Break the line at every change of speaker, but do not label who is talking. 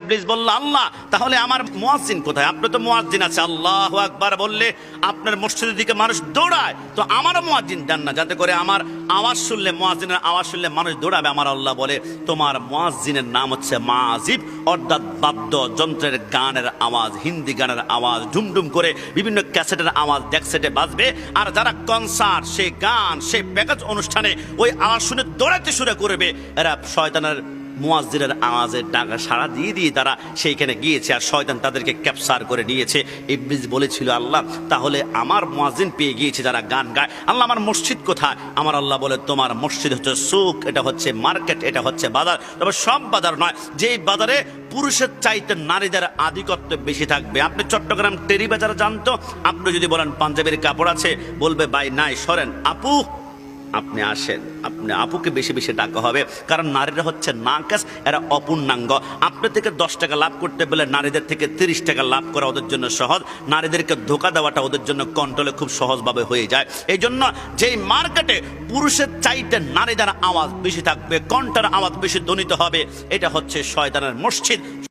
ইবলিস বলল, আল্লাহ তাহলে আমার মুয়াজ্জিন কোথায়? আপনি তো মুয়াজ্জিন আছে, আল্লাহু আকবার বললে আপনার মসজিদের দিকে মানুষ দৌড়ায়, তো আমারও মুয়াজ্জিন দেন না, যাতে করে আমার আওয়াজ শুনলে, মুয়াজ্জিনের আওয়াজ শুনলে মানুষ দৌড়াবে। আমার আল্লাহ বলে, তোমার মুয়াজ্জিনের নাম হচ্ছে মাজিব, অর্থাৎ বাদ্য যন্ত্রের গানের আওয়াজ, হিন্দি গানের আওয়াজ, ঢুমঢুম করে বিভিন্ন ক্যাসেটের আওয়াজ ডেকসেটে বাজবে। আর যারা কনসার্ট, সেই গান, সেই প্যাকেজ অনুষ্ঠানে ওই আওয়াজ শুনে দৌড়াতে শুরু করবে, এরা শয়তানের মুয়াজ্জিনের আওয়াজের ডাকা সাড়া দিয়ে দিয়ে তারা সেইখানে গিয়েছে, আর শয়তান তাদেরকে ক্যাপচার করে নিয়েছে। ইবলিস বলেছিল, আল্লাহ তাহলে আমার মুয়াজ্জিন পেয়ে গিয়েছে যারা গান গায়, আল্লাহ আমার মসজিদ কোথায়? আমার আল্লাহ বলে, তোমার মসজিদ হচ্ছে সুক, এটা হচ্ছে মার্কেট, এটা হচ্ছে বাজার। তবে সব বাজার নয়, যেই বাজারে পুরুষের চাইতে নারীদের আধিপত্য বেশি থাকবে। আপনি চট্টগ্রাম টেরি বাজারে জানতো, আপনি যদি বলেন পাঞ্জাবের কাপড় আছে, বলবে ভাই নাই, সরেন আপু, আপনি আসেন, আপনি আপুকে বেশি বেশি ডাকা হবে, কারণ নারীরা হচ্ছে নাকাস, এরা অপূর্ণাঙ্গ। আপনার থেকে 10 টাকা লাভ করতে বলে নারীদের থেকে 30 টাকা লাভ করা ওদের জন্য সহজ, নারীদেরকে ধোকা দেওয়াটা ওদের জন্য কন্ট্রোলে খুব সহজভাবে হয়ে যায়। এই জন্য যেই মার্কেটে পুরুষের চাইতে নারীদের আওয়াজ বেশি থাকবে, কণ্ঠের আওয়াজ বেশি ধ্বনিত হবে, এটা হচ্ছে শয়তানের মসজিদ।